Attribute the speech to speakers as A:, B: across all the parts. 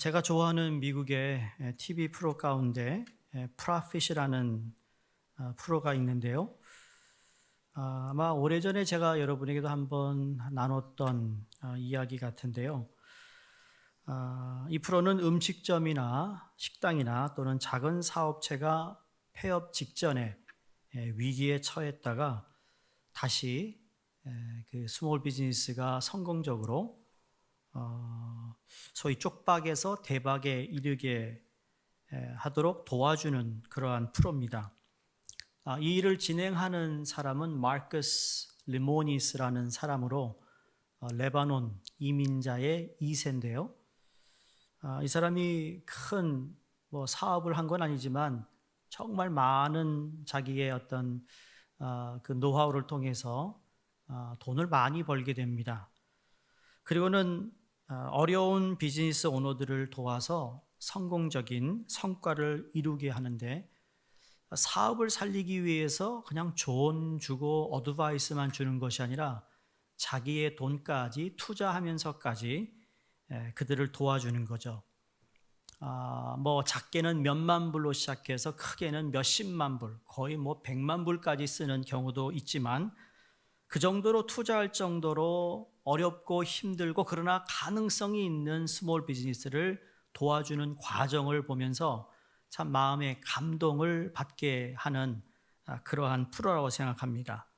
A: 제가 좋아하는 미국의 TV 프로 가운데 프로핏이라는 프로가 있는데요. 아마 오래전에 제가 여러분에게도 한번 나눴던 이야기 같은데요. 이 프로는 음식점이나 식당이나 또는 작은 사업체가 폐업 직전에 위기에 처했다가 다시 그 스몰 비즈니스가 성공적으로 소위 쪽박에서 대박에 이르게 하도록 도와주는 그러한 프로입니다. 이 일을 진행하는 사람은 마커스 리모니스라는 사람으로 레바논 이민자의 2세인데요. 이 사람이 큰 사업을 한 건 아니지만 정말 많은 자기의 어떤 그 노하우를 통해서 돈을 많이 벌게 됩니다. 그리고는 어려운 비즈니스 오너들을 도와서 성공적인 성과를 이루게 하는데, 사업을 살리기 위해서 그냥 조언 주고 어드바이스만 주는 것이 아니라 자기의 돈까지 투자하면서까지 그들을 도와주는 거죠. 작게는 몇만 불로 시작해서 크게는 몇십만 불, 거의 100만 불까지 쓰는 경우도 있지만, 그 정도로 투자할 정도로 어렵고 힘들고 그러나 가능성이 있는 스몰 비즈니스를 도와주는 과정을 보면서 참 마음의 감동을 받게 하는 그러한 프로라고 생각합니다.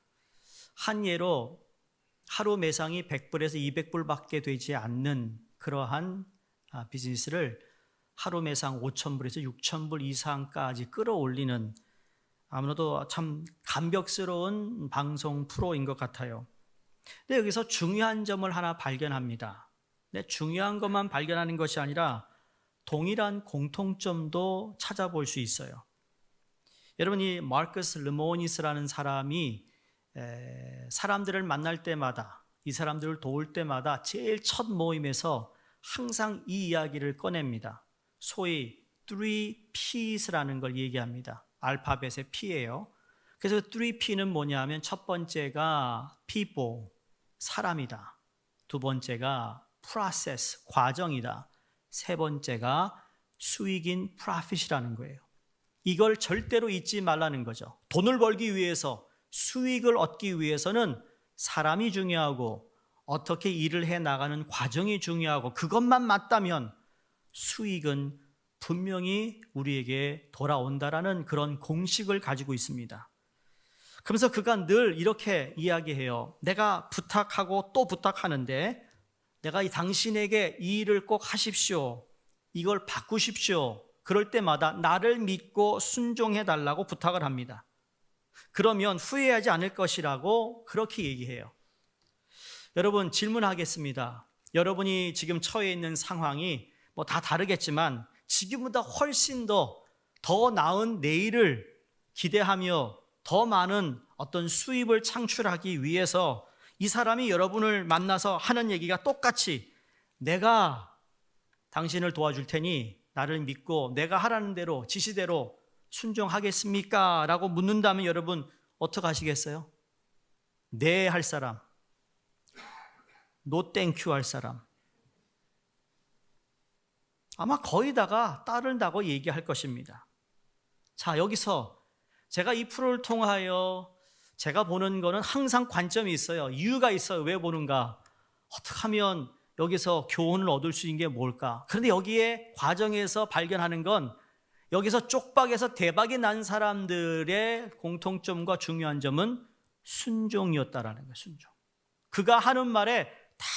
A: 한 예로 하루 매상이 100불에서 200불밖에 되지 않는 그러한 비즈니스를 하루 매상 5,000불에서 6,000불 이상까지 끌어올리는, 아무래도 참 감격스러운 방송 프로인 것 같아요. 근데 여기서 중요한 점을 하나 발견합니다. 근데 중요한 것만 발견하는 것이 아니라 동일한 공통점도 찾아볼 수 있어요. 여러분, 이 마커스 르모니스라는 사람이 사람들을 만날 때마다, 이 사람들을 도울 때마다 제일 첫 모임에서 항상 이 이야기를 꺼냅니다. 소위 3Ps라는 걸 얘기합니다. 알파벳의 P예요. 그래서 3P는 뭐냐면, 첫 번째가 people, 사람이다. 두 번째가 process, 과정이다. 세 번째가 수익인 profit이라는 거예요. 이걸 절대로 잊지 말라는 거죠. 돈을 벌기 위해서, 수익을 얻기 위해서는 사람이 중요하고 어떻게 일을 해 나가는 과정이 중요하고, 그것만 맞다면 수익은 분명히 우리에게 돌아온다라는 그런 공식을 가지고 있습니다. 그러면서 그가 늘 이렇게 이야기해요. 내가 부탁하고 또 부탁하는데, 내가 당신에게 이 일을 꼭 하십시오, 이걸 바꾸십시오, 그럴 때마다 나를 믿고 순종해 달라고 부탁을 합니다. 그러면 후회하지 않을 것이라고 그렇게 얘기해요. 여러분, 질문하겠습니다. 여러분이 지금 처해 있는 상황이 다 다르겠지만 지금보다 훨씬 더 나은 내일을 기대하며 더 많은 어떤 수입을 창출하기 위해서 이 사람이 여러분을 만나서 하는 얘기가 똑같이, 내가 당신을 도와줄 테니 나를 믿고 내가 하라는 대로, 지시대로 순종하겠습니까? 라고 묻는다면 여러분 어떻게 하시겠어요? 네 할 사람, 노 땡큐 할 사람, 아마 거의 다가 따른다고 얘기할 것입니다. 자, 여기서 제가 이 프로를 통하여 제가 보는 거는 항상 관점이 있어요. 이유가 있어요. 왜 보는가? 어떻게 하면 여기서 교훈을 얻을 수 있는 게 뭘까? 그런데 여기에 과정에서 발견하는 건, 여기서 쪽박에서 대박이 난 사람들의 공통점과 중요한 점은 순종이었다라는 거예요. 순종. 그가 하는 말에 다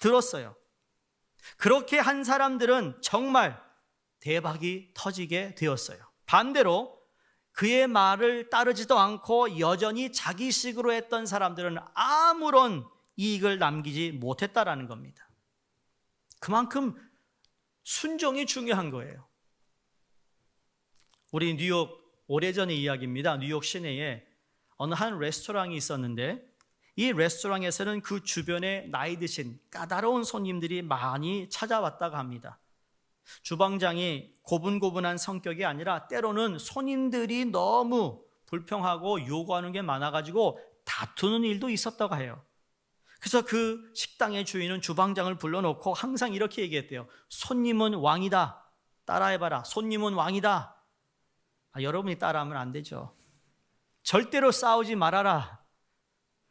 A: 들었어요. 그렇게 한 사람들은 정말 대박이 터지게 되었어요. 반대로 그의 말을 따르지도 않고 여전히 자기식으로 했던 사람들은 아무런 이익을 남기지 못했다라는 겁니다. 그만큼 순종이 중요한 거예요. 우리 뉴욕, 오래전의 이야기입니다. 뉴욕 시내에 어느 한 레스토랑이 있었는데, 이 레스토랑에서는 그 주변에 나이 드신 까다로운 손님들이 많이 찾아왔다고 합니다. 주방장이 고분고분한 성격이 아니라 때로는 손님들이 너무 불평하고 요구하는 게 많아가지고 다투는 일도 있었다고 해요. 그래서 그 식당의 주인은 주방장을 불러놓고 항상 이렇게 얘기했대요. 손님은 왕이다. 따라해봐라. 손님은 왕이다. 여러분이 따라하면 안 되죠. 절대로 싸우지 말아라.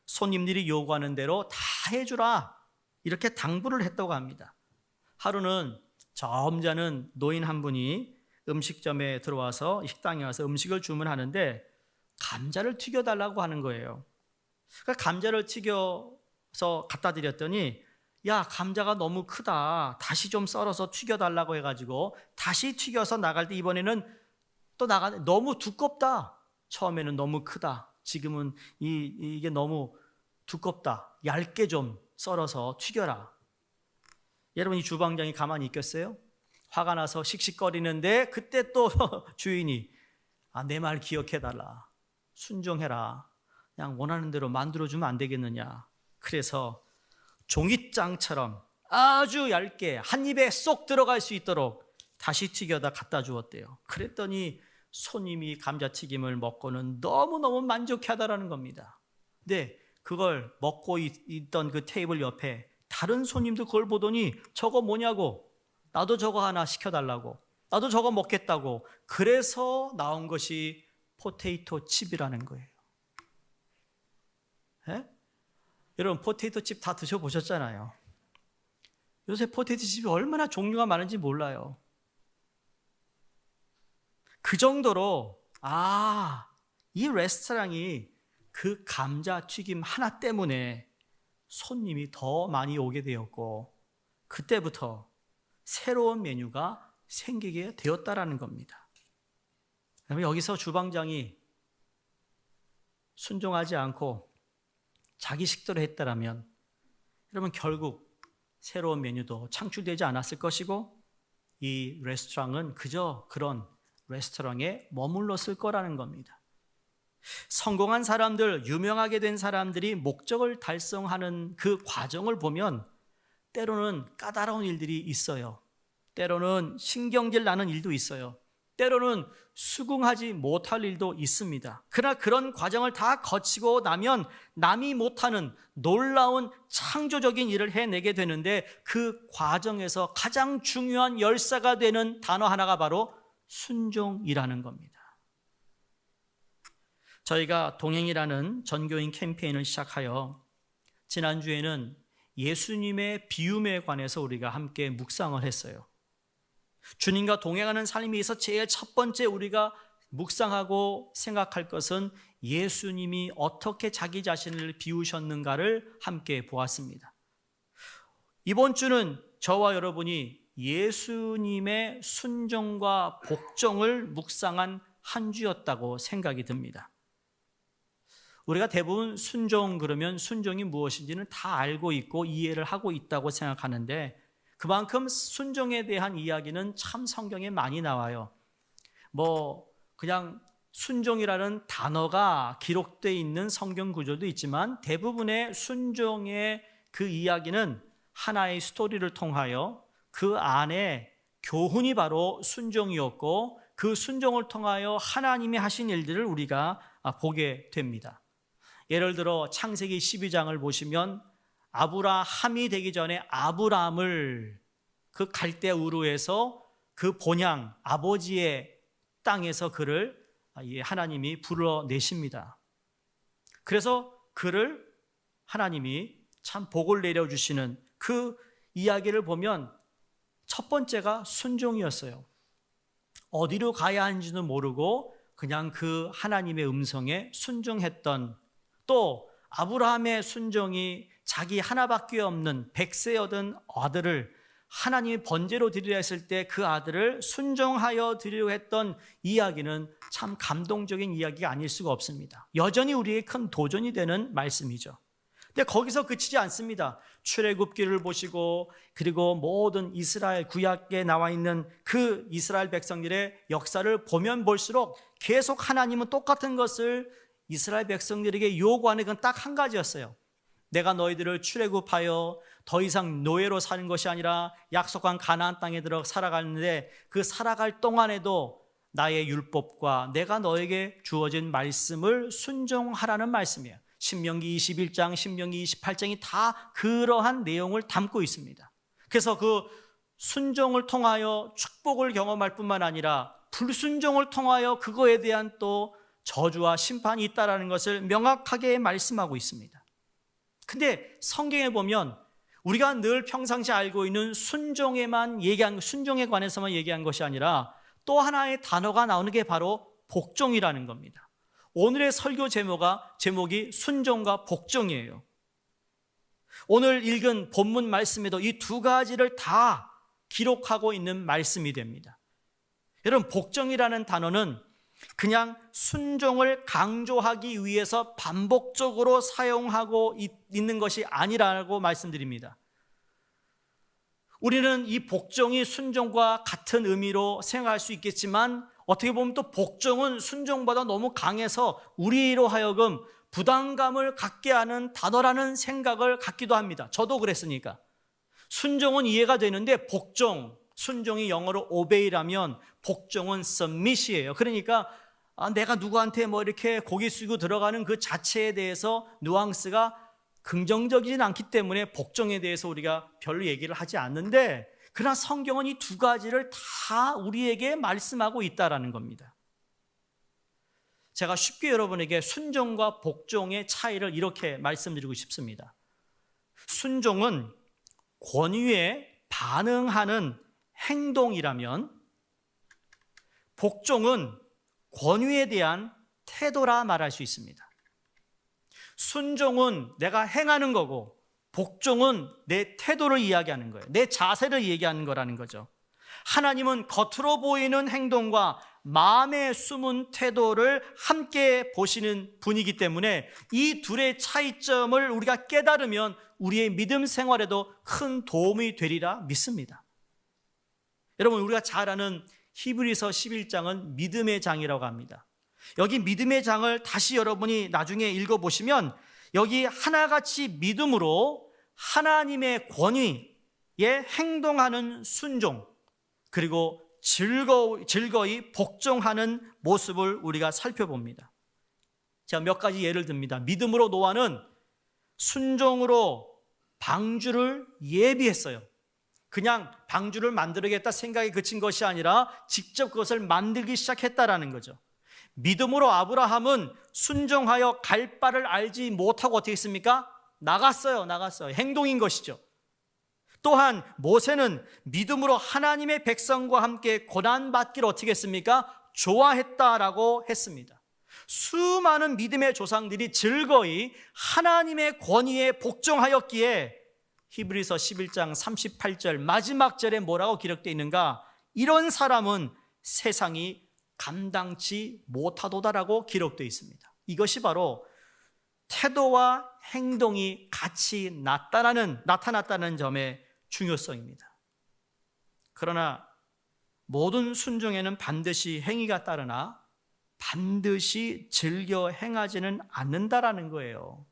A: 손님들이 요구하는 대로 다 해주라. 이렇게 당부를 했다고 합니다. 하루는 점잖은 노인 한 분이 음식점에 들어와서 식당에 와서 음식을 주문하는데 감자를 튀겨달라고 하는 거예요. 그러니까 감자를 튀겨서 갖다 드렸더니 야, 감자가 너무 크다. 다시 좀 썰어서 튀겨달라고 해가지고 다시 튀겨서 나갈 때 이번에는 또 나가네. 너무 두껍다. 처음에는 너무 크다. 지금은 이게 너무 두껍다. 얇게 좀 썰어서 튀겨라. 여러분, 이 주방장이 가만히 있겠어요? 화가 나서 씩씩거리는데 그때 또 주인이 내 말 기억해달라. 순종해라. 그냥 원하는 대로 만들어주면 안 되겠느냐. 그래서 종잇장처럼 아주 얇게 한 입에 쏙 들어갈 수 있도록 다시 튀겨다 갖다 주었대요. 그랬더니 손님이 감자튀김을 먹고는 너무너무 만족하다라는 겁니다. 근데 그걸 먹고 있던 그 테이블 옆에 다른 손님도 그걸 보더니 저거 뭐냐고, 나도 저거 하나 시켜달라고, 나도 저거 먹겠다고. 그래서 나온 것이 포테이토 칩이라는 거예요. 예? 여러분, 포테이토 칩 다 드셔보셨잖아요. 요새 포테이토 칩이 얼마나 종류가 많은지 몰라요. 그 정도로 이 레스토랑이 그 감자튀김 하나 때문에 손님이 더 많이 오게 되었고 그때부터 새로운 메뉴가 생기게 되었다라는 겁니다. 여기서 주방장이 순종하지 않고 자기 식대로 했다라면 여러분, 결국 새로운 메뉴도 창출되지 않았을 것이고 이 레스토랑은 그저 그런 레스토랑에 머물렀을 거라는 겁니다. 성공한 사람들, 유명하게 된 사람들이 목적을 달성하는 그 과정을 보면 때로는 까다로운 일들이 있어요. 때로는 신경질 나는 일도 있어요. 때로는 수긍하지 못할 일도 있습니다. 그러나 그런 과정을 다 거치고 나면 남이 못하는 놀라운 창조적인 일을 해내게 되는데 그 과정에서 가장 중요한 열쇠가 되는 단어 하나가 바로 순종이라는 겁니다. 저희가 동행이라는 전교인 캠페인을 시작하여 지난주에는 예수님의 비움에 관해서 우리가 함께 묵상을 했어요. 주님과 동행하는 삶에서 제일 첫 번째 우리가 묵상하고 생각할 것은 예수님이 어떻게 자기 자신을 비우셨는가를 함께 보았습니다. 이번 주는 저와 여러분이 예수님의 순종과 복종을 묵상한 한 주였다고 생각이 듭니다. 우리가 대부분 순종 그러면 순종이 무엇인지는 다 알고 있고 이해를 하고 있다고 생각하는데 그만큼 순종에 대한 이야기는 참 성경에 많이 나와요. 그냥 순종이라는 단어가 기록되어 있는 성경 구절도 있지만 대부분의 순종의 그 이야기는 하나의 스토리를 통하여 그 안에 교훈이 바로 순종이었고 그 순종을 통하여 하나님이 하신 일들을 우리가 보게 됩니다. 예를 들어 창세기 12장을 보시면 아브라함이 되기 전에 아브람을 그 갈대 우르에서 그 본향 아버지의 땅에서 그를 하나님이 불러내십니다. 그래서 그를 하나님이 참 복을 내려주시는 그 이야기를 보면 첫 번째가 순종이었어요. 어디로 가야 하는지도 모르고 그냥 그 하나님의 음성에 순종했던, 또 아브라함의 순종이 자기 하나밖에 없는 백세 얻은 아들을 하나님이 번제로 드리려 했을 때 그 아들을 순종하여 드리려 했던 이야기는 참 감동적인 이야기가 아닐 수가 없습니다. 여전히 우리에게 큰 도전이 되는 말씀이죠. 근데 거기서 그치지 않습니다. 출애굽기를 보시고 그리고 모든 이스라엘 구약에 나와 있는 그 이스라엘 백성들의 역사를 보면 볼수록 계속 하나님은 똑같은 것을 이스라엘 백성들에게 요구하는 건 딱 한 가지였어요. 내가 너희들을 출애굽하여 더 이상 노예로 사는 것이 아니라 약속한 가나안 땅에 들어 살아가는데 그 살아갈 동안에도 나의 율법과 내가 너에게 주어진 말씀을 순종하라는 말씀이에요. 신명기 21장, 신명기 28장이 다 그러한 내용을 담고 있습니다. 그래서 그 순종을 통하여 축복을 경험할 뿐만 아니라 불순종을 통하여 그거에 대한 또 저주와 심판이 있다라는 것을 명확하게 말씀하고 있습니다. 근데 성경에 보면 우리가 늘 평상시 알고 있는 순종에 관해서만 얘기한 것이 아니라 또 하나의 단어가 나오는 게 바로 복종이라는 겁니다. 오늘의 설교 제목이 순종과 복종이에요. 오늘 읽은 본문 말씀에도 이 두 가지를 다 기록하고 있는 말씀이 됩니다. 여러분, 복종이라는 단어는 그냥 순종을 강조하기 위해서 반복적으로 사용하고 있는 것이 아니라고 말씀드립니다. 우리는 이 복종이 순종과 같은 의미로 생각할 수 있겠지만 어떻게 보면 또 복종은 순종보다 너무 강해서 우리로 하여금 부담감을 갖게 하는 단어라는 생각을 갖기도 합니다. 저도 그랬으니까. 순종은 이해가 되는데 순종이 영어로 obey라면 복종은 submit이에요. 그러니까 내가 누구한테 이렇게 고개 숙이고 들어가는 그 자체에 대해서 뉘앙스가 긍정적이진 않기 때문에 복종에 대해서 우리가 별로 얘기를 하지 않는데, 그러나 성경은 이 두 가지를 다 우리에게 말씀하고 있다라는 겁니다. 제가 쉽게 여러분에게 순종과 복종의 차이를 이렇게 말씀드리고 싶습니다. 순종은 권위에 반응하는 행동이라면 복종은 권위에 대한 태도라 말할 수 있습니다. 순종은 내가 행하는 거고 복종은 내 태도를 이야기하는 거예요. 내 자세를 얘기하는 거라는 거죠. 하나님은 겉으로 보이는 행동과 마음에 숨은 태도를 함께 보시는 분이기 때문에 이 둘의 차이점을 우리가 깨달으면 우리의 믿음 생활에도 큰 도움이 되리라 믿습니다. 여러분, 우리가 잘 아는 히브리서 11장은 믿음의 장이라고 합니다. 여기 믿음의 장을 다시 여러분이 나중에 읽어보시면 여기 하나같이 믿음으로 하나님의 권위에 행동하는 순종, 그리고 즐거이 복종하는 모습을 우리가 살펴봅니다. 제가 몇 가지 예를 듭니다. 믿음으로 노아는 순종으로 방주를 예비했어요. 그냥 방주를 만들어야겠다 생각이 그친 것이 아니라 직접 그것을 만들기 시작했다라는 거죠. 믿음으로 아브라함은 순종하여 갈 바를 알지 못하고 어떻게 했습니까? 나갔어요. 행동인 것이죠. 또한 모세는 믿음으로 하나님의 백성과 함께 고난받기를 어떻게 했습니까? 좋아했다라고 했습니다. 수많은 믿음의 조상들이 즐거이 하나님의 권위에 복종하였기에 히브리서 11장 38절 마지막 절에 뭐라고 기록되어 있는가? 이런 사람은 세상이 감당치 못하도다라고 기록되어 있습니다. 이것이 바로 태도와 행동이 같이 나타났다는 점의 중요성입니다. 그러나 모든 순종에는 반드시 행위가 따르나 반드시 즐겨 행하지는 않는다라는 거예요.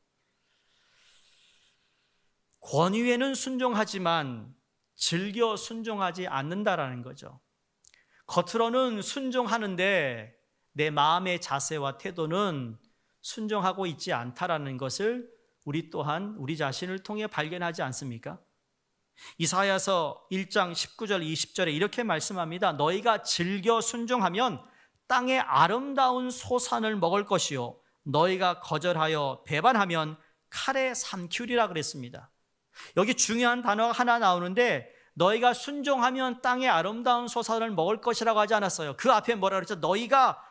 A: 권위에는 순종하지만 즐겨 순종하지 않는다라는 거죠. 겉으로는 순종하는데 내 마음의 자세와 태도는 순종하고 있지 않다라는 것을 우리 또한 우리 자신을 통해 발견하지 않습니까? 이사야서 1장 19절 20절에 이렇게 말씀합니다. 너희가 즐겨 순종하면 땅의 아름다운 소산을 먹을 것이요 너희가 거절하여 배반하면 칼에 삼키리라 그랬습니다. 여기 중요한 단어가 하나 나오는데 너희가 순종하면 땅의 아름다운 소산을 먹을 것이라고 하지 않았어요. 그 앞에 뭐라 그랬죠? 너희가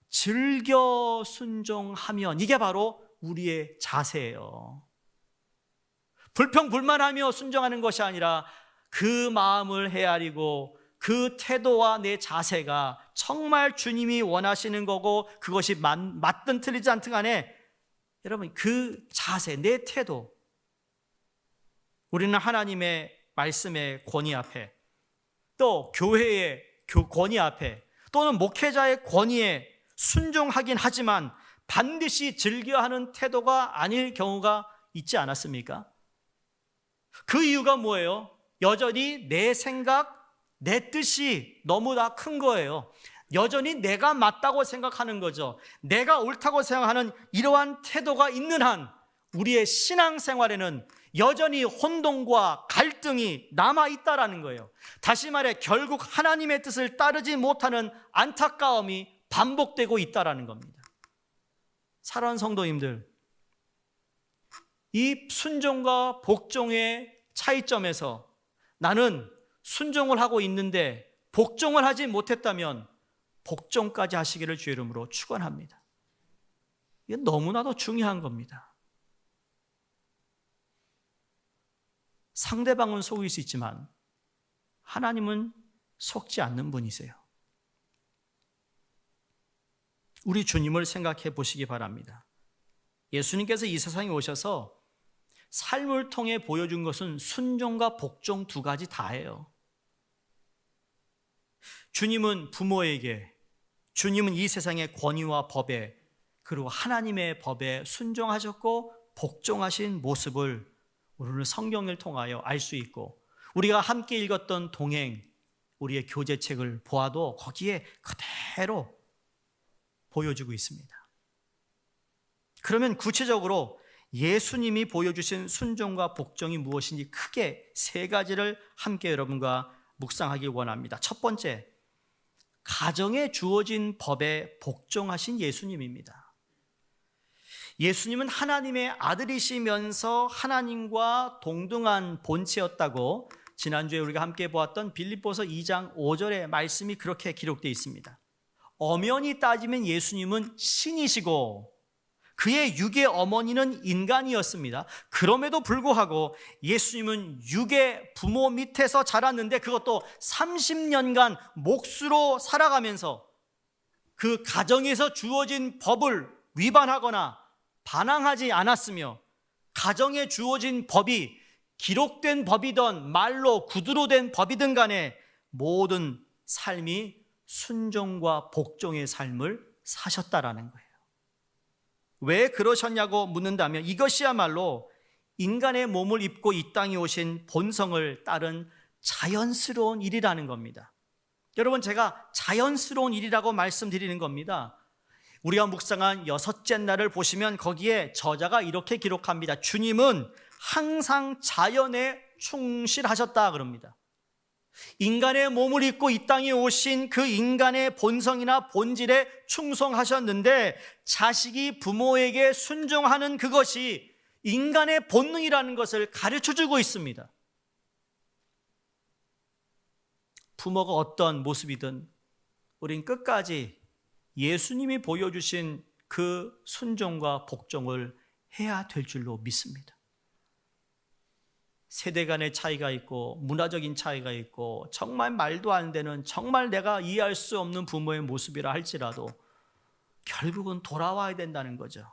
A: 즐겨 순종하면, 이게 바로 우리의 자세예요. 불평불만하며 순종하는 것이 아니라 그 마음을 헤아리고 그 태도와 내 자세가 정말 주님이 원하시는 거고 그것이 맞든 틀리지 않든 간에 여러분 그 자세, 내 태도, 우리는 하나님의 말씀의 권위 앞에 또 교회의 권위 앞에 또는 목회자의 권위에 순종하긴 하지만 반드시 즐겨하는 태도가 아닐 경우가 있지 않았습니까? 그 이유가 뭐예요? 여전히 내 생각, 내 뜻이 너무나 큰 거예요. 여전히 내가 맞다고 생각하는 거죠. 내가 옳다고 생각하는 이러한 태도가 있는 한 우리의 신앙생활에는 여전히 혼동과 갈등이 남아있다라는 거예요. 다시 말해 결국 하나님의 뜻을 따르지 못하는 안타까움이 반복되고 있다라는 겁니다. 사랑하는 성도님들, 이 순종과 복종의 차이점에서 나는 순종을 하고 있는데 복종을 하지 못했다면 복종까지 하시기를 주의 이름으로 축원합니다. 이건 너무나도 중요한 겁니다. 상대방은 속일 수 있지만 하나님은 속지 않는 분이세요. 우리 주님을 생각해 보시기 바랍니다. 예수님께서 이 세상에 오셔서 삶을 통해 보여준 것은 순종과 복종 두 가지 다예요. 주님은 부모에게, 주님은 이 세상의 권위와 법에, 그리고 하나님의 법에 순종하셨고 복종하신 모습을 우리는 성경을 통하여 알 수 있고, 우리가 함께 읽었던 동행, 우리의 교제책을 보아도 거기에 그대로 보여주고 있습니다. 그러면 구체적으로 예수님이 보여주신 순종과 복종이 무엇인지 크게 세 가지를 함께 여러분과 묵상하기 원합니다. 첫 번째, 가정에 주어진 법에 복종하신 예수님입니다. 예수님은 하나님의 아들이시면서 하나님과 동등한 본체였다고 지난주에 우리가 함께 보았던 빌립보서 2장 5절의 말씀이 그렇게 기록되어 있습니다. 엄연히 따지면 예수님은 신이시고 그의 육의 어머니는 인간이었습니다. 그럼에도 불구하고 예수님은 육의 부모 밑에서 자랐는데 그것도 30년간 몫으로 살아가면서 그 가정에서 주어진 법을 위반하거나 반항하지 않았으며, 가정에 주어진 법이 기록된 법이든 말로 구두로 된 법이든 간에 모든 삶이 순종과 복종의 삶을 사셨다라는 거예요. 왜 그러셨냐고 묻는다면 이것이야말로 인간의 몸을 입고 이 땅에 오신 본성을 따른 자연스러운 일이라는 겁니다. 여러분, 제가 자연스러운 일이라고 말씀드리는 겁니다. 우리가 묵상한 6째 날을 보시면 거기에 저자가 이렇게 기록합니다. 주님은 항상 자연에 충실하셨다 그럽니다. 인간의 몸을 입고 이 땅에 오신 그 인간의 본성이나 본질에 충성하셨는데, 자식이 부모에게 순종하는 그것이 인간의 본능이라는 것을 가르쳐주고 있습니다. 부모가 어떤 모습이든 우린 끝까지 예수님이 보여주신 그 순종과 복종을 해야 될 줄로 믿습니다. 세대 간의 차이가 있고 문화적인 차이가 있고 정말 말도 안 되는, 정말 내가 이해할 수 없는 부모의 모습이라 할지라도 결국은 돌아와야 된다는 거죠.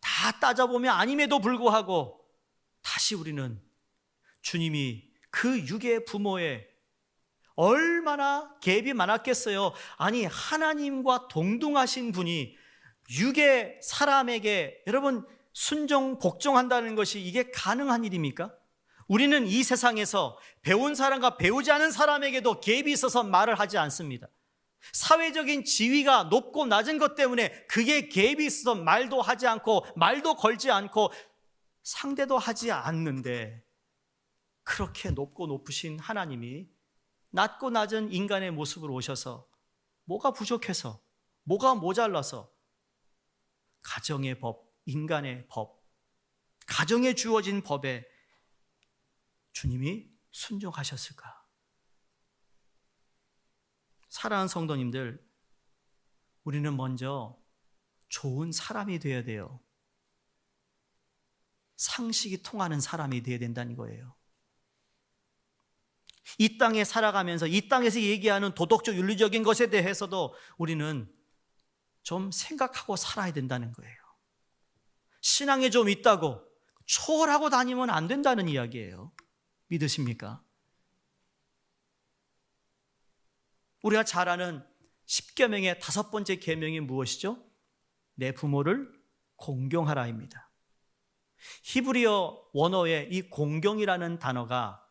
A: 다 따져보면 아님에도 불구하고 다시 우리는 주님이 그 육의 부모의 얼마나 갭이 많았겠어요. 아니, 하나님과 동등하신 분이 육의 사람에게, 여러분, 순종, 복종한다는 것이 이게 가능한 일입니까? 우리는 이 세상에서 배운 사람과 배우지 않은 사람에게도 갭이 있어서 말을 하지 않습니다. 사회적인 지위가 높고 낮은 것 때문에 그게 갭이 있어서 말도 하지 않고 말도 걸지 않고 상대도 하지 않는데, 그렇게 높고 높으신 하나님이 낮고 낮은 인간의 모습으로 오셔서 뭐가 부족해서, 뭐가 모자라서 가정의 법, 인간의 법, 가정에 주어진 법에 주님이 순종하셨을까? 사랑하는 성도님들, 우리는 먼저 좋은 사람이 되어야 돼요. 상식이 통하는 사람이 되어야 된다는 거예요. 이 땅에 살아가면서 이 땅에서 얘기하는 도덕적 윤리적인 것에 대해서도 우리는 좀 생각하고 살아야 된다는 거예요. 신앙에 좀 있다고 초월하고 다니면 안 된다는 이야기예요. 믿으십니까? 우리가 잘 아는 10계명의 5번째 계명이 무엇이죠? 내 부모를 공경하라입니다. 히브리어 원어의 이 공경이라는 단어가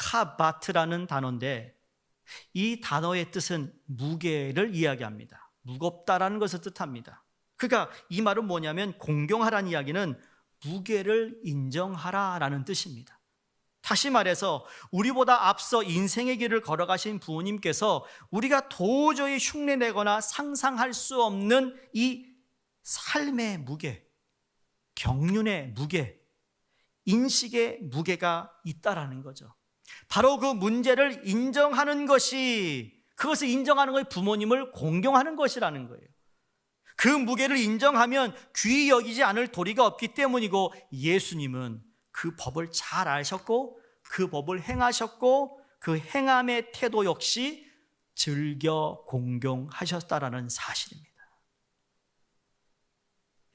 A: 카바트라는 단어인데, 이 단어의 뜻은 무게를 이야기합니다. 무겁다라는 것을 뜻합니다. 그러니까 이 말은 뭐냐면 공경하라는 이야기는 무게를 인정하라라는 뜻입니다. 다시 말해서 우리보다 앞서 인생의 길을 걸어가신 부모님께서 우리가 도저히 흉내내거나 상상할 수 없는 이 삶의 무게, 경륜의 무게, 인식의 무게가 있다라는 거죠. 바로 그 문제를 인정하는 것이, 그것을 인정하는 것이 부모님을 공경하는 것이라는 거예요. 그 무게를 인정하면 귀히 여기지 않을 도리가 없기 때문이고, 예수님은 그 법을 잘 아셨고 그 법을 행하셨고 그 행함의 태도 역시 즐겨 공경하셨다라는 사실입니다.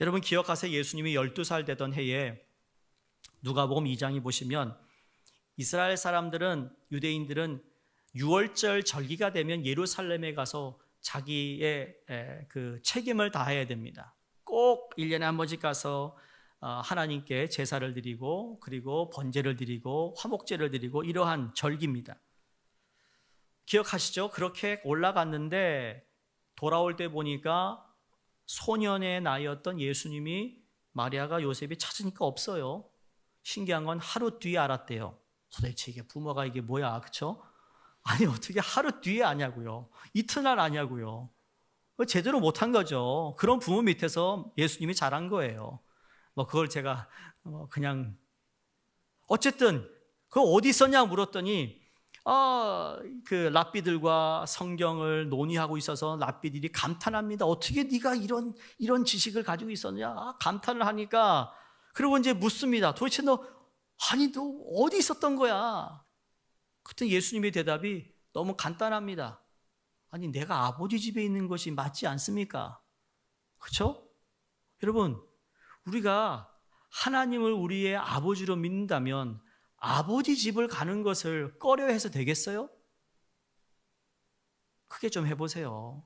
A: 여러분 기억하세요. 예수님이 12살 되던 해에 누가복음 2장에 보시면 이스라엘 사람들은, 유대인들은 6월절 절기가 되면 예루살렘에 가서 자기의 그 책임을 다해야 됩니다. 꼭 1년에 한 번씩 가서 하나님께 제사를 드리고, 그리고 번제를 드리고 화목제를 드리고, 이러한 절기입니다. 기억하시죠? 그렇게 올라갔는데 돌아올 때 보니까 소년의 나이였던 예수님이, 마리아가 요셉이 찾으니까 없어요. 신기한 건 하루 뒤에 알았대요. 도대체 이게 부모가 이게 뭐야, 그렇죠? 아니 어떻게 하루 뒤에 아냐고요. 이튿날 아냐고요. 제대로 못한 거죠. 그런 부모 밑에서 예수님이 자란 거예요. 그걸 제가 그냥 어쨌든 그 어디 있었냐 물었더니 그 랍비들과 성경을 논의하고 있어서 랍비들이 감탄합니다. 어떻게 네가 이런 지식을 가지고 있었냐 감탄을 하니까, 그리고 이제 묻습니다. 도대체 너 어디 있었던 거야? 그때 예수님의 대답이 너무 간단합니다. 아니 내가 아버지 집에 있는 것이 맞지 않습니까? 그렇죠? 여러분, 우리가 하나님을 우리의 아버지로 믿는다면 아버지 집을 가는 것을 꺼려해서 되겠어요? 크게 좀 해보세요.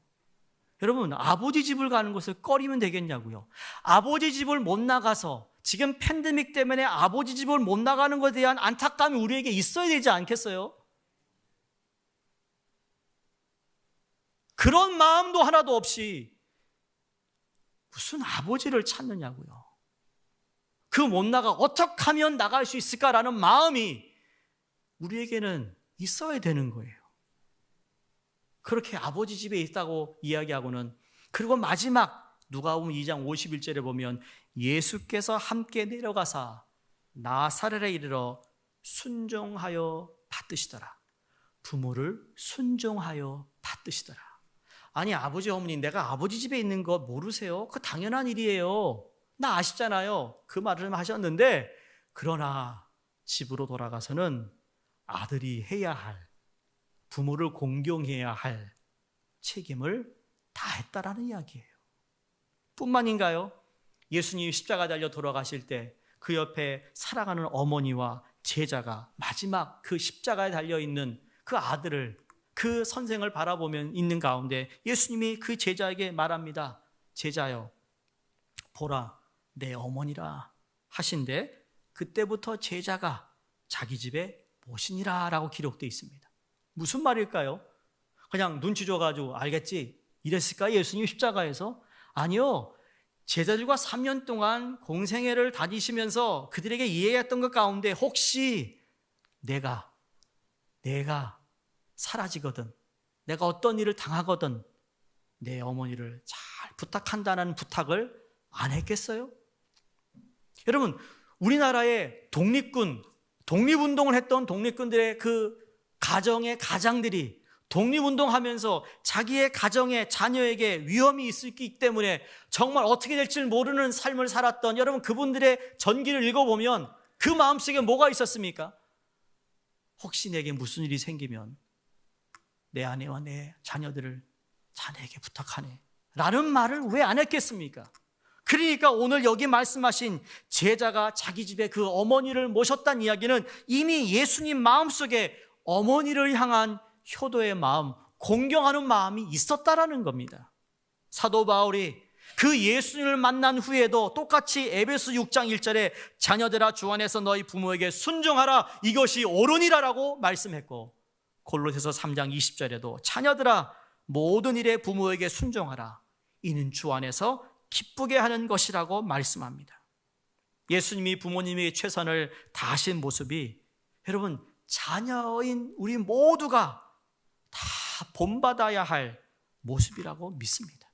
A: 여러분, 아버지 집을 가는 것을 꺼리면 되겠냐고요. 아버지 집을 못 나가서, 지금 팬데믹 때문에 아버지 집을 못 나가는 것에 대한 안타까움이 우리에게 있어야 되지 않겠어요? 그런 마음도 하나도 없이 무슨 아버지를 찾느냐고요. 그 못 나가 어떻게 하면 나갈 수 있을까라는 마음이 우리에게는 있어야 되는 거예요. 그렇게 아버지 집에 있다고 이야기하고는, 그리고 마지막 누가복음 2장 51절에 보면 예수께서 함께 내려가사 나사렛에 이르러 순종하여 받드시더라. 부모를 순종하여 받드시더라. 아니 아버지 어머니, 내가 아버지 집에 있는 거 모르세요? 그 당연한 일이에요. 나 아시잖아요. 그 말을 하셨는데, 그러나 집으로 돌아가서는 아들이 해야 할, 부모를 공경해야 할 책임을 다했다라는 이야기예요. 뿐만인가요? 예수님이 십자가 달려 돌아가실 때 그 옆에 사랑하는 어머니와 제자가 마지막 그 십자가에 달려있는 그 아들을, 그 선생을 바라보면 있는 가운데 예수님이 그 제자에게 말합니다. 제자여, 보라 내 어머니라 하신데, 그때부터 제자가 자기 집에 모시니라 라고 기록되어 있습니다. 무슨 말일까요? 그냥 눈치 줘가지고 알겠지 이랬을까요? 예수님 십자가에서? 아니요. 제자들과 3년 동안 공생애를 다니시면서 그들에게 이해했던 것 가운데, 혹시 내가 사라지거든, 내가 어떤 일을 당하거든 내 어머니를 잘 부탁한다는 부탁을 안 했겠어요? 여러분, 우리나라의 독립운동을 했던 독립군들의 그 가정의 가장들이 독립운동하면서 자기의 가정의 자녀에게 위험이 있기 때문에 정말 어떻게 될지 모르는 삶을 살았던, 여러분 그분들의 전기를 읽어보면 그 마음속에 뭐가 있었습니까? 혹시 내게 무슨 일이 생기면 내 아내와 내 자녀들을 자네에게 부탁하네 라는 말을 왜 안 했겠습니까? 그러니까 오늘 여기 말씀하신 제자가 자기 집에 그 어머니를 모셨다는 이야기는 이미 예수님 마음속에 어머니를 향한 효도의 마음, 공경하는 마음이 있었다라는 겁니다. 사도 바울이 그 예수님을 만난 후에도 똑같이 에베소 6장 1절에 자녀들아 주 안에서 너희 부모에게 순종하라, 이것이 옳으니라라고 말씀했고, 골로새서 3장 20절에도 자녀들아 모든 일에 부모에게 순종하라, 이는 주 안에서 기쁘게 하는 것이라고 말씀합니다. 예수님이 부모님에게 최선을 다하신 모습이 여러분 자녀인 우리 모두가 다 본받아야 할 모습이라고 믿습니다.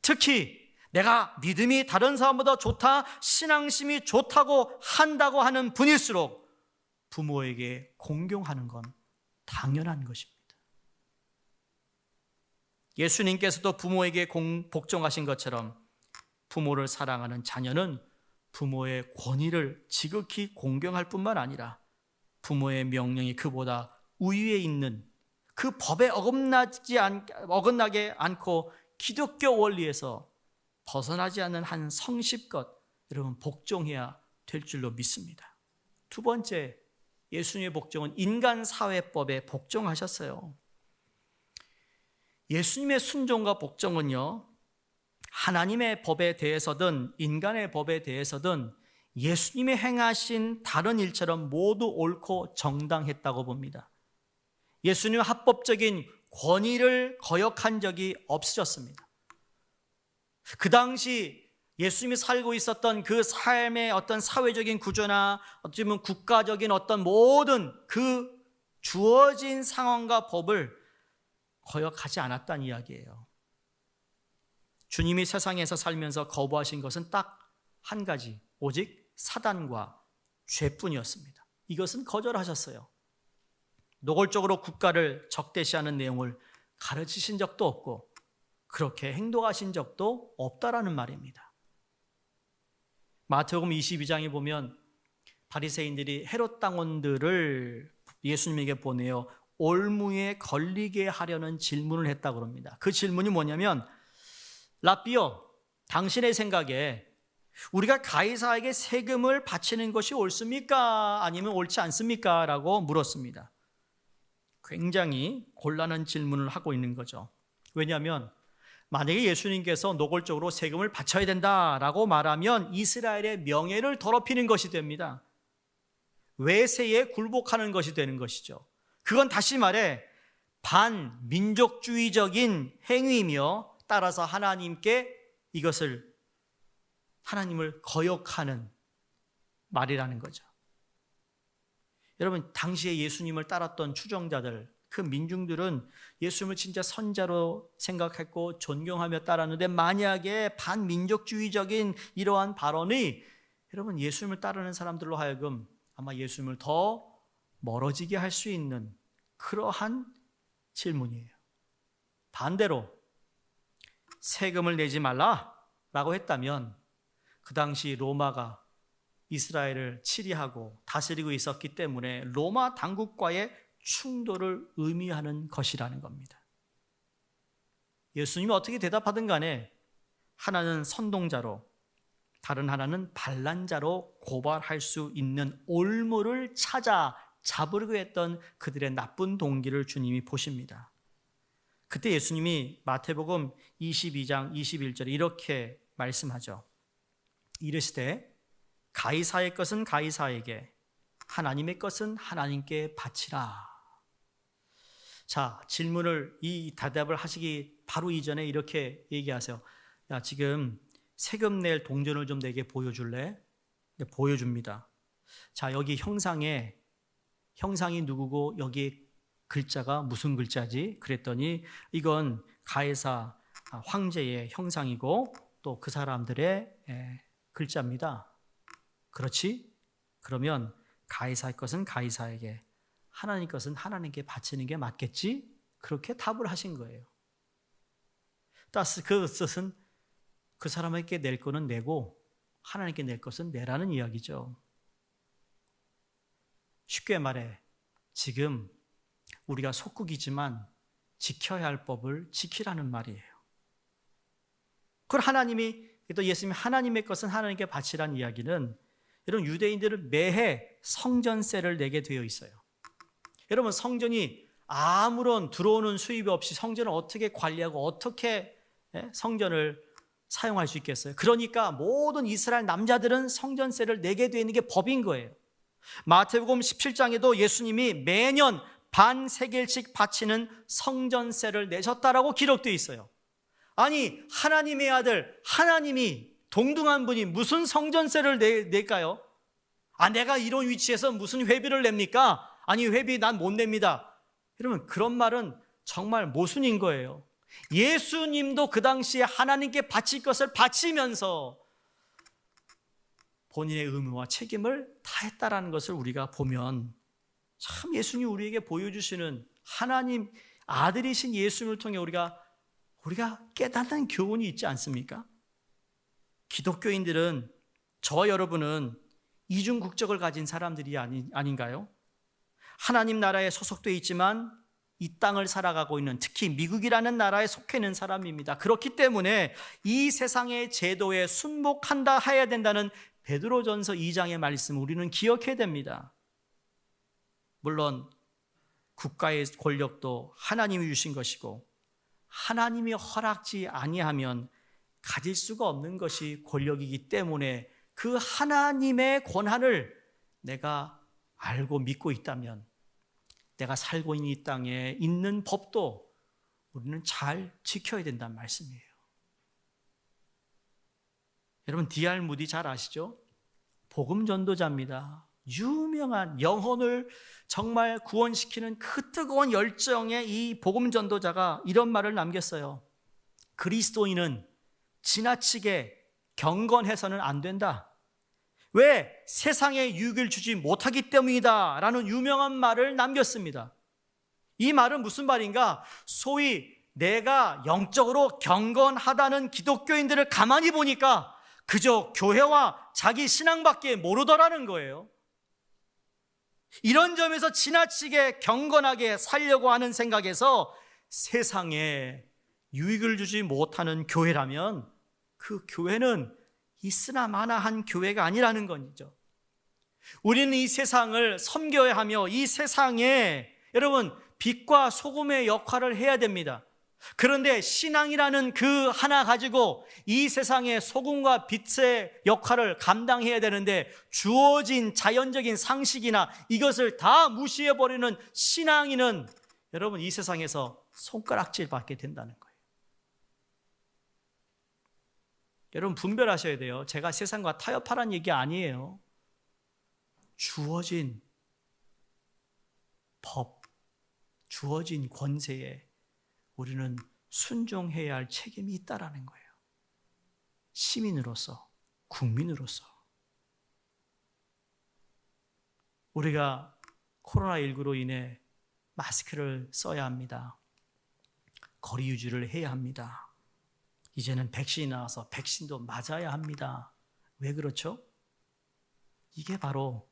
A: 특히 내가 믿음이 다른 사람보다 좋다, 신앙심이 좋다고 한다고 하는 분일수록 부모에게 공경하는 건 당연한 것입니다. 예수님께서도 부모에게 복종하신 것처럼 부모를 사랑하는 자녀는 부모의 권위를 지극히 공경할 뿐만 아니라 부모의 명령이 그보다 우위에 있는 그 법에 어긋나게 않고 기독교 원리에서 벗어나지 않는 한 성실껏 여러분 복종해야 될 줄로 믿습니다. 두 번째, 예수님의 복종은 인간사회법에 복종하셨어요. 예수님의 순종과 복종은요, 하나님의 법에 대해서든 인간의 법에 대해서든 예수님이 행하신 다른 일처럼 모두 옳고 정당했다고 봅니다. 예수님의 합법적인 권위를 거역한 적이 없으셨습니다. 그 당시 예수님이 살고 있었던 그 삶의 어떤 사회적인 구조나 어쩌면 국가적인 어떤 모든 그 주어진 상황과 법을 거역하지 않았다는 이야기예요. 주님이 세상에서 살면서 거부하신 것은 딱 한 가지, 오직 사단과 죄뿐이었습니다. 이것은 거절하셨어요. 노골적으로 국가를 적대시하는 내용을 가르치신 적도 없고 그렇게 행동하신 적도 없다라는 말입니다. 마태복음 22장에 보면 바리새인들이 헤롯 당원들을 예수님에게 보내어 올무에 걸리게 하려는 질문을 했다고 합니다. 그 질문이 뭐냐면, 랍비여, 당신의 생각에 우리가 가이사에게 세금을 바치는 것이 옳습니까? 아니면 옳지 않습니까? 라고 물었습니다. 굉장히 곤란한 질문을 하고 있는 거죠. 왜냐하면 만약에 예수님께서 노골적으로 세금을 바쳐야 된다라고 말하면 이스라엘의 명예를 더럽히는 것이 됩니다. 외세에 굴복하는 것이 되는 것이죠. 그건 다시 말해 반민족주의적인 행위이며 따라서 하나님을 거역하는 말이라는 거죠. 여러분, 당시에 예수님을 따랐던 추종자들, 그 민중들은 예수님을 진짜 선자로 생각했고 존경하며 따랐는데, 만약에 반민족주의적인 이러한 발언이 여러분 예수님을 따르는 사람들로 하여금 아마 예수님을 더 멀어지게 할 수 있는 그러한 질문이에요. 반대로 세금을 내지 말라라고 했다면 그 당시 로마가 이스라엘을 치리하고 다스리고 있었기 때문에 로마 당국과의 충돌을 의미하는 것이라는 겁니다. 예수님이 어떻게 대답하든 간에 하나는 선동자로 다른 하나는 반란자로 고발할 수 있는 올무를 찾아 잡으려고 했던 그들의 나쁜 동기를 주님이 보십니다. 그때 예수님이 마태복음 22장 21절에 이렇게 말씀하죠. 이르시되 가이사의 것은 가이사에게, 하나님의 것은 하나님께 바치라. 자, 이 대답을 하시기 바로 이전에 이렇게 얘기하세요. 야, 지금 세금 낼 동전을 좀 내게 보여줄래? 네, 보여줍니다. 자, 여기 형상이 누구고 여기 글자가 무슨 글자지? 그랬더니 이건 가이사 황제의 형상이고 또 그 사람들의 글자입니다. 그렇지? 그러면 가이사의 것은 가이사에게, 하나님 것은 하나님께 바치는 게 맞겠지? 그렇게 답을 하신 거예요. 그 뜻은 그 사람에게 낼 거는 내고 하나님께 낼 것은 내라는 이야기죠. 쉽게 말해 지금 우리가 속국이지만 지켜야 할 법을 지키라는 말이에요. 그걸 또 예수님이 하나님의 것은 하나님께 바치라는 이야기는, 여러분 유대인들은 매해 성전세를 내게 되어 있어요. 여러분 성전이 아무런 들어오는 수입이 없이 성전을 어떻게 관리하고 어떻게 성전을 사용할 수 있겠어요? 그러니까 모든 이스라엘 남자들은 성전세를 내게 되어 있는 게 법인 거예요. 마태복음 17장에도 예수님이 매년 반세겔씩 바치는 성전세를 내셨다라고 기록되어 있어요. 아니 하나님의 아들, 하나님이 동등한 분이 무슨 성전세를 낼까요? 내가 이런 위치에서 무슨 회비를 냅니까? 아니 회비 난 못 냅니다. 여러분 그런 말은 정말 모순인 거예요. 예수님도 그 당시에 하나님께 바칠 것을 바치면서 본인의 의무와 책임을 다했다라는 것을 우리가 보면 참 예수님이 우리에게 보여주시는 하나님 아들이신 예수님을 통해 우리가 깨닫는 교훈이 있지 않습니까? 기독교인들은, 저와 여러분은 이중 국적을 가진 사람들이 아닌가요? 하나님 나라에 소속되어 있지만 이 땅을 살아가고 있는, 특히 미국이라는 나라에 속해 있는 사람입니다. 그렇기 때문에 이 세상의 제도에 순복한다 해야 된다는 베드로전서 2장의 말씀을 우리는 기억해야 됩니다. 물론 국가의 권력도 하나님이 주신 것이고 하나님이 허락지 아니하면 가질 수가 없는 것이 권력이기 때문에 그 하나님의 권한을 내가 알고 믿고 있다면 내가 살고 있는 이 땅에 있는 법도 우리는 잘 지켜야 된다는 말씀이에요. 여러분 D.R. 무디 잘 아시죠? 복음 전도자입니다. 유명한 영혼을 정말 구원시키는 그 뜨거운 열정의 이 복음 전도자가 이런 말을 남겼어요. 그리스도인은 지나치게 경건해서는 안 된다. 왜? 세상에 유익을 주지 못하기 때문이다 라는 유명한 말을 남겼습니다. 이 말은 무슨 말인가? 소위 내가 영적으로 경건하다는 기독교인들을 가만히 보니까 그저 교회와 자기 신앙밖에 모르더라는 거예요. 이런 점에서 지나치게 경건하게 살려고 하는 생각에서 세상에 유익을 주지 못하는 교회라면 그 교회는 있으나 마나한 교회가 아니라는 거죠. 우리는 이 세상을 섬겨야 하며 이 세상에 여러분 빛과 소금의 역할을 해야 됩니다. 그런데 신앙이라는 그 하나 가지고 이 세상의 소금과 빛의 역할을 감당해야 되는데 주어진 자연적인 상식이나 이것을 다 무시해버리는 신앙인은 여러분 이 세상에서 손가락질 받게 된다는 거예요. 여러분 분별하셔야 돼요. 제가 세상과 타협하라는 얘기 아니에요. 주어진 법, 주어진 권세에 우리는 순종해야 할 책임이 있다라는 거예요. 시민으로서, 국민으로서. 우리가 코로나19로 인해 마스크를 써야 합니다. 거리 유지를 해야 합니다. 이제는 백신이 나와서 백신도 맞아야 합니다. 왜 그렇죠? 이게 바로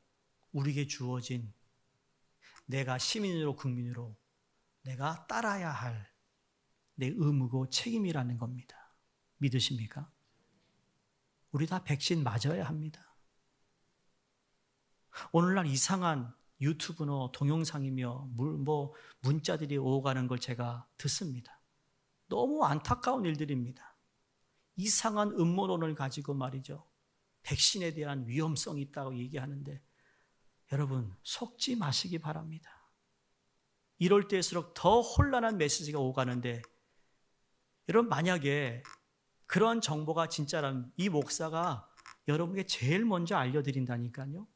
A: 우리에게 주어진 내가 시민으로 국민으로 내가 따라야 할 내 의무고 책임이라는 겁니다. 믿으십니까? 우리 다 백신 맞아야 합니다. 오늘날 이상한 유튜브나 동영상이며 문자들이 오가는 걸 제가 듣습니다. 너무 안타까운 일들입니다. 이상한 음모론을 가지고 말이죠. 백신에 대한 위험성이 있다고 얘기하는데 여러분 속지 마시기 바랍니다. 이럴 때일수록 더 혼란한 메시지가 오가는데 여러분 만약에 그런 정보가 진짜라면 이 목사가 여러분에게 제일 먼저 알려드린다니까요.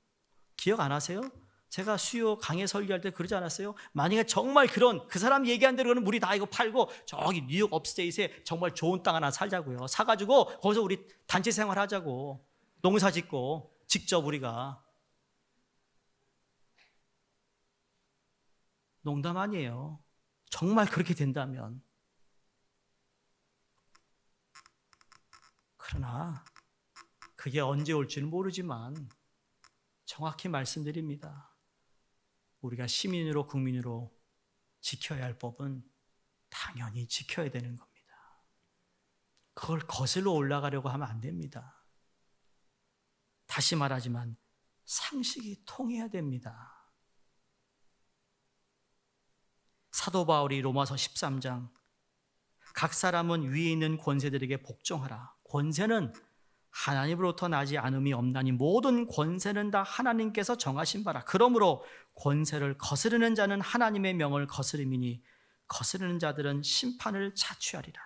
A: 기억 안 하세요? 제가 수요 강해 설교할 때 그러지 않았어요? 만약에 정말 그 사람 얘기한 대로는 우리 다 이거 팔고 저기 뉴욕 업스테이트에 정말 좋은 땅 하나 살자고요. 사가지고 거기서 우리 단체 생활하자고. 농사 짓고 직접 우리가. 농담 아니에요. 정말 그렇게 된다면. 그러나 그게 언제 올지는 모르지만 정확히 말씀드립니다. 우리가 시민으로 국민으로 지켜야 할 법은 당연히 지켜야 되는 겁니다. 그걸 거슬러 올라가려고 하면 안 됩니다. 다시 말하지만 상식이 통해야 됩니다. 사도 바울이 로마서 13장 각 사람은 위에 있는 권세들에게 복종하라. 권세는 하나님으로부터 나지 않음이 없나니 모든 권세는 다 하나님께서 정하신 바라. 그러므로 권세를 거스르는 자는 하나님의 명을 거스름이니 거스르는 자들은 심판을 자취하리라.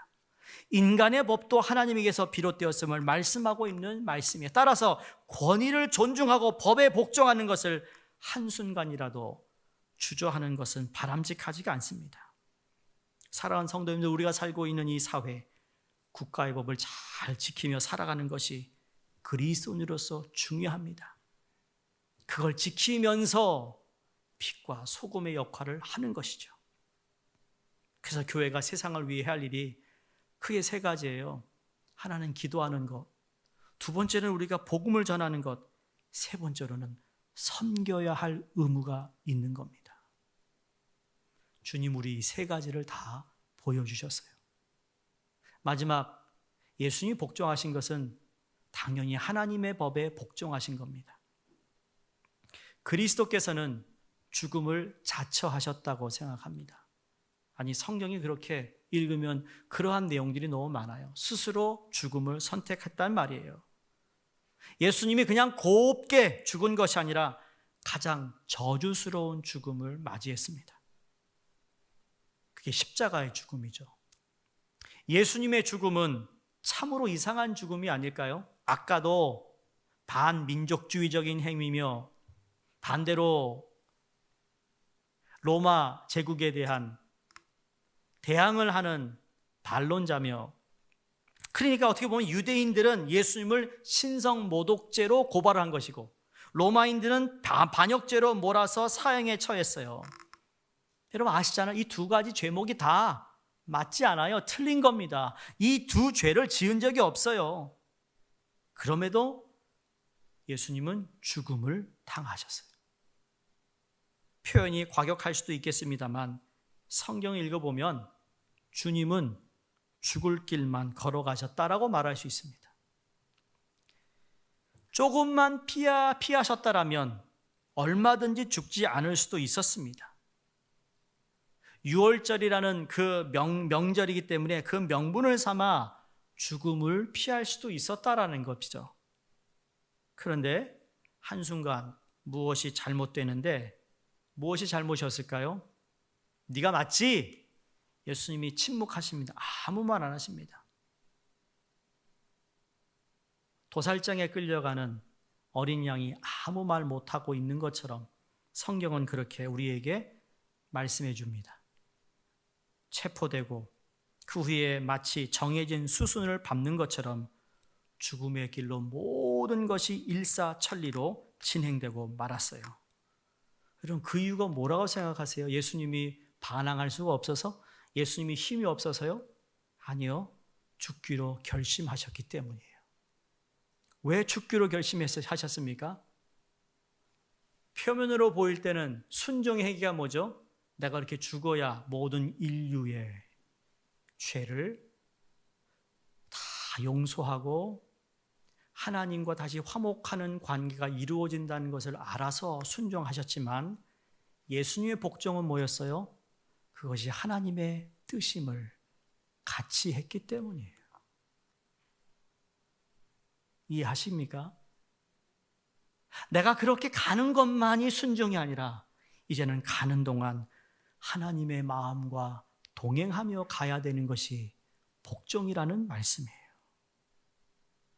A: 인간의 법도 하나님에게서 비롯되었음을 말씀하고 있는 말씀이에요. 따라서 권위를 존중하고 법에 복종하는 것을 한순간이라도 주저하는 것은 바람직하지가 않습니다. 사랑하는 성도님들, 우리가 살고 있는 이 사회, 국가의 법을 잘 지키며 살아가는 것이 그리스도인으로서 중요합니다. 그걸 지키면서 빛과 소금의 역할을 하는 것이죠. 그래서 교회가 세상을 위해 할 일이 크게 세 가지예요. 하나는 기도하는 것, 두 번째는 우리가 복음을 전하는 것, 세 번째로는 섬겨야 할 의무가 있는 겁니다. 주님, 우리 이 세 가지를 다 보여주셨어요. 마지막, 예수님이 복종하신 것은 당연히 하나님의 법에 복종하신 겁니다. 그리스도께서는 죽음을 자처하셨다고 생각합니다. 아니, 성경이 그렇게 읽으면 그러한 내용들이 너무 많아요. 스스로 죽음을 선택했단 말이에요. 예수님이 그냥 곱게 죽은 것이 아니라 가장 저주스러운 죽음을 맞이했습니다. 그게 십자가의 죽음이죠. 예수님의 죽음은 참으로 이상한 죽음이 아닐까요? 아까도 반민족주의적인 행위며 반대로 로마 제국에 대한 대항을 하는 반론자며, 그러니까 어떻게 보면 유대인들은 예수님을 신성모독죄로 고발한 것이고 로마인들은 반역죄로 몰아서 사형에 처했어요. 여러분 아시잖아요. 이 두 가지 죄목이 다 맞지 않아요. 틀린 겁니다. 이 두 죄를 지은 적이 없어요. 그럼에도 예수님은 죽음을 당하셨어요. 표현이 과격할 수도 있겠습니다만 성경을 읽어보면 주님은 죽을 길만 걸어가셨다라고 말할 수 있습니다. 조금만 피하셨다라면 얼마든지 죽지 않을 수도 있었습니다. 6월절이라는 그 명절이기 때문에 그 명분을 삼아 죽음을 피할 수도 있었다라는 것이죠. 그런데 한순간 무엇이 잘못되는데, 무엇이 잘못이었을까요? 네가 맞지? 예수님이 침묵하십니다. 아무 말 안 하십니다. 도살장에 끌려가는 어린 양이 아무 말 못하고 있는 것처럼 성경은 그렇게 우리에게 말씀해 줍니다. 체포되고 그 후에 마치 정해진 수순을 밟는 것처럼 죽음의 길로 모든 것이 일사천리로 진행되고 말았어요. 여러분, 그 이유가 뭐라고 생각하세요? 예수님이 반항할 수가 없어서? 예수님이 힘이 없어서요? 아니요. 죽기로 결심하셨기 때문이에요. 왜 죽기로 결심하셨습니까? 표면으로 보일 때는 순종의 행위가 뭐죠? 내가 이렇게 죽어야 모든 인류의 죄를 다 용서하고 하나님과 다시 화목하는 관계가 이루어진다는 것을 알아서 순종하셨지만 예수님의 복종은 뭐였어요? 그것이 하나님의 뜻임을 같이 했기 때문이에요. 이해하십니까? 내가 그렇게 가는 것만이 순종이 아니라 이제는 가는 동안 하나님의 마음과 동행하며 가야 되는 것이 복종이라는 말씀이에요.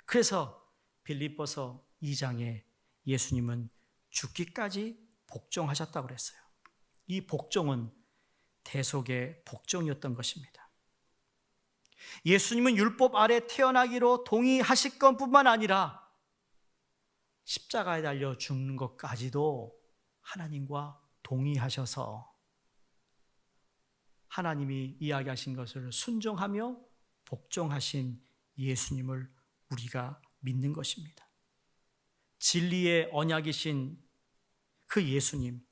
A: 그래서 빌립보서 2장에 예수님은 죽기까지 복종하셨다고 그랬어요. 이 복종은 대속의 복종이었던 것입니다. 예수님은 율법 아래 태어나기로 동의하실 것뿐만 아니라 십자가에 달려 죽는 것까지도 하나님과 동의하셔서 하나님이 이야기하신 것을 순종하며 복종하신 예수님을 우리가 믿는 것입니다. 진리의 언약이신 그 예수님,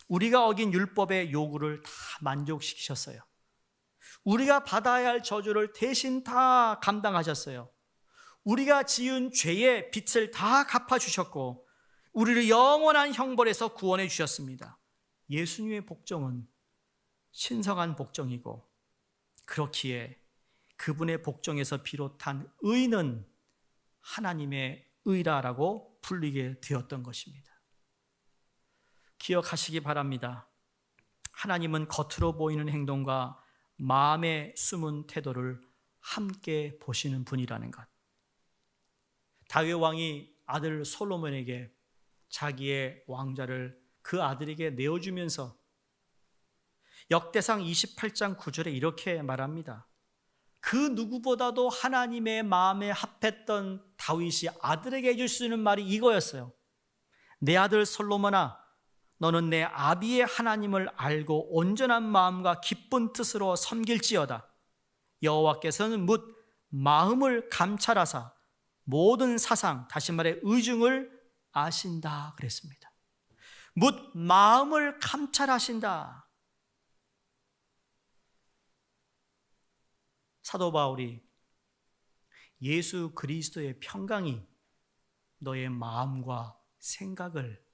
A: 우리가 어긴 율법의 요구를 다 만족시키셨어요. 우리가 받아야 할 저주를 대신 다 감당하셨어요. 우리가 지은 죄의 빚을 다 갚아주셨고 우리를 영원한 형벌에서 구원해 주셨습니다. 예수님의 복종은 신성한 복종이고, 그렇기에 그분의 복종에서 비롯한 의는 하나님의 의라라고 불리게 되었던 것입니다. 기억하시기 바랍니다. 하나님은 겉으로 보이는 행동과 마음의 숨은 태도를 함께 보시는 분이라는 것. 다윗 왕이 아들 솔로몬에게 자기의 왕좌를 그 아들에게 내어주면서 역대상 28장 9절에 이렇게 말합니다. 그 누구보다도 하나님의 마음에 합했던 다윗이 아들에게 해줄 수 있는 말이 이거였어요. 내 아들 솔로몬아, 너는 내 아비의 하나님을 알고 온전한 마음과 기쁜 뜻으로 섬길지어다. 여호와께서는 뭇 마음을 감찰하사 모든 사상, 다시 말해 의중을 아신다 그랬습니다. 뭇 마음을 감찰하신다. 사도 바울이 예수 그리스도의 평강이 너의 마음과 생각을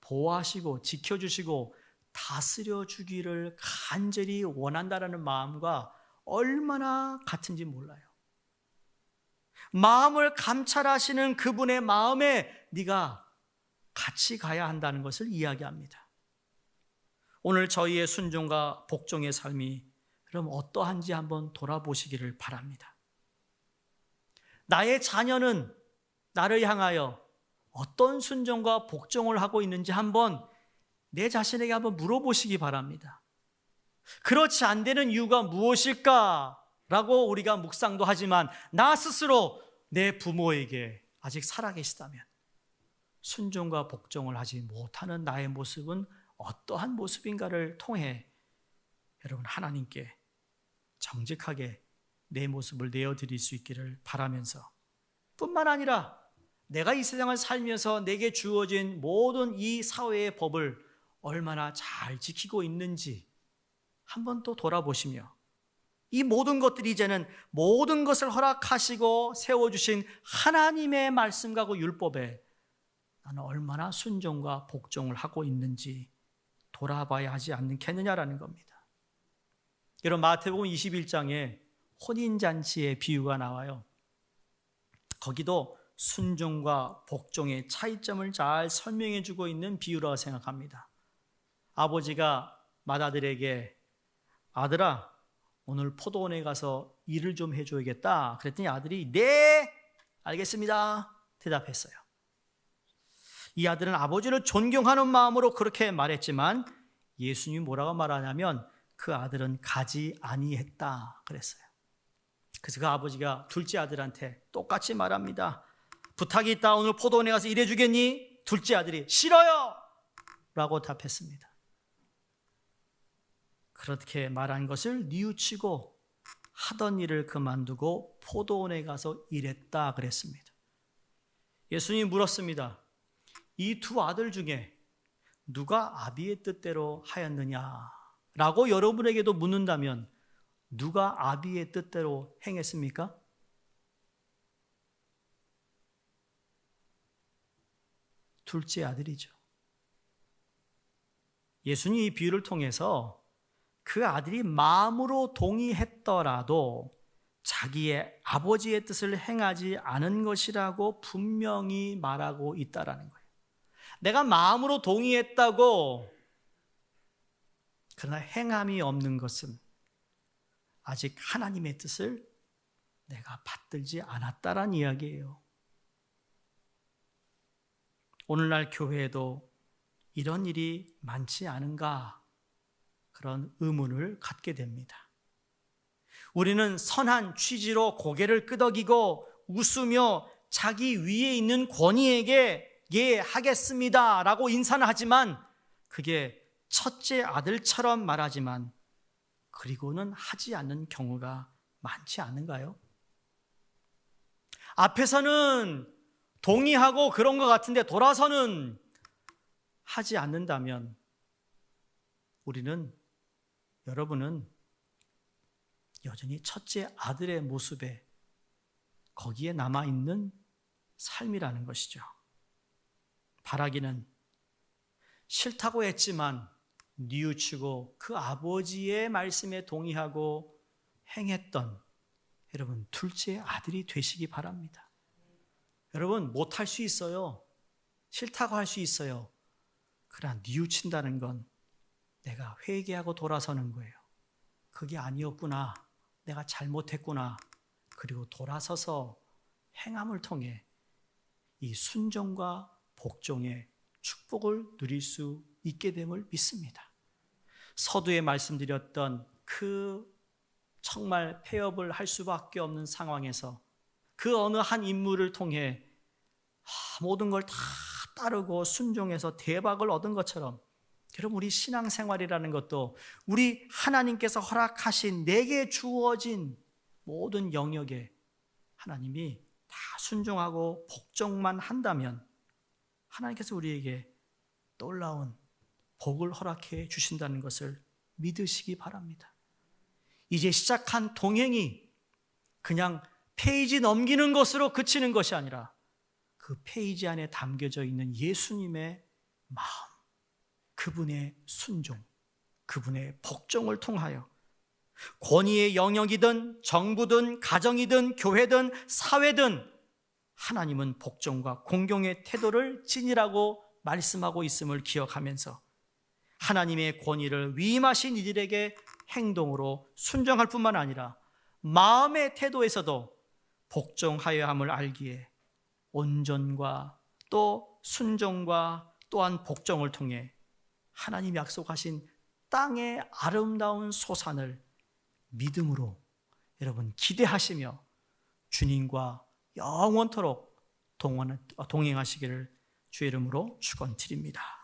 A: 보호하시고 지켜주시고 다스려 주기를 간절히 원한다라는 마음과 얼마나 같은지 몰라요. 마음을 감찰하시는 그분의 마음에 네가 같이 가야 한다는 것을 이야기합니다. 오늘 저희의 순종과 복종의 삶이 그럼 어떠한지 한번 돌아보시기를 바랍니다. 나의 자녀는 나를 향하여 어떤 순종과 복종을 하고 있는지 한번 내 자신에게 한번 물어보시기 바랍니다. 그렇지 안 되는 이유가 무엇일까라고 우리가 묵상도 하지만 나 스스로 내 부모에게 아직 살아계시다면 순종과 복종을 하지 못하는 나의 모습은 어떠한 모습인가를 통해 여러분 하나님께 정직하게 내 모습을 내어드릴 수 있기를 바라면서 뿐만 아니라 내가 이 세상을 살면서 내게 주어진 모든 이 사회의 법을 얼마나 잘 지키고 있는지 한번 또 돌아보시며 이 모든 것들이 이제는 모든 것을 허락하시고 세워주신 하나님의 말씀과 그 율법에 나는 얼마나 순종과 복종을 하고 있는지 돌아봐야 하지 않겠느냐라는 겁니다. 여러분 마태복음 21장에 혼인잔치의 비유가 나와요. 거기도 순종과 복종의 차이점을 잘 설명해 주고 있는 비유라고 생각합니다. 아버지가 맏아들에게 아들아 오늘 포도원에 가서 일을 좀 해줘야겠다 그랬더니 아들이 네 알겠습니다 대답했어요. 이 아들은 아버지를 존경하는 마음으로 그렇게 말했지만 예수님이 뭐라고 말하냐면 그 아들은 가지 아니했다 그랬어요. 그래서 그 아버지가 둘째 아들한테 똑같이 말합니다. 부탁이 있다. 오늘 포도원에 가서 일해 주겠니? 둘째 아들이 싫어요 라고 답했습니다. 그렇게 말한 것을 뉘우치고 하던 일을 그만두고 포도원에 가서 일했다 그랬습니다. 예수님이 물었습니다. 이 두 아들 중에 누가 아비의 뜻대로 하였느냐 라고 여러분에게도 묻는다면 누가 아비의 뜻대로 행했습니까? 둘째 아들이죠. 예수님이 이 비유를 통해서 그 아들이 마음으로 동의했더라도 자기의 아버지의 뜻을 행하지 않은 것이라고 분명히 말하고 있다라는 거예요. 내가 마음으로 동의했다고 그러나 행함이 없는 것은 아직 하나님의 뜻을 내가 받들지 않았다라는 이야기예요. 오늘날 교회에도 이런 일이 많지 않은가 그런 의문을 갖게 됩니다. 우리는 선한 취지로 고개를 끄덕이고 웃으며 자기 위에 있는 권위에게 예 하겠습니다 라고 인사는 하지만 그게 첫째 아들처럼 말하지만 그리고는 하지 않는 경우가 많지 않은가요? 앞에서는 동의하고 그런 것 같은데 돌아서는 하지 않는다면 여러분은 여전히 첫째 아들의 모습에 거기에 남아있는 삶이라는 것이죠. 바라기는 싫다고 했지만 뉘우치고 그 아버지의 말씀에 동의하고 행했던 여러분 둘째 아들이 되시기 바랍니다. 여러분 못할 수 있어요. 싫다고 할 수 있어요. 그러나 뉘우친다는 건 내가 회개하고 돌아서는 거예요. 그게 아니었구나. 내가 잘못했구나. 그리고 돌아서서 행함을 통해 이 순종과 복종의 축복을 누릴 수 있게 됨을 믿습니다. 서두에 말씀드렸던 그 정말 폐업을 할 수밖에 없는 상황에서 그 어느 한 인물을 통해 모든 걸 다 따르고 순종해서 대박을 얻은 것처럼, 여러분, 우리 신앙생활이라는 것도 우리 하나님께서 허락하신 내게 주어진 모든 영역에 하나님이 다 순종하고 복종만 한다면 하나님께서 우리에게 놀라운 복을 허락해 주신다는 것을 믿으시기 바랍니다. 이제 시작한 동행이 그냥 페이지 넘기는 것으로 그치는 것이 아니라 그 페이지 안에 담겨져 있는 예수님의 마음, 그분의 순종, 그분의 복종을 통하여 권위의 영역이든 정부든 가정이든 교회든 사회든 하나님은 복종과 공경의 태도를 지니라고 말씀하고 있음을 기억하면서 하나님의 권위를 위임하신 이들에게 행동으로 순종할 뿐만 아니라 마음의 태도에서도 복종하여야 함을 알기에 온전과 또 순종과 또한 복종을 통해 하나님 약속하신 땅의 아름다운 소산을 믿음으로 여러분 기대하시며 주님과 영원토록 동행하시기를 주의 이름으로 축원드립니다.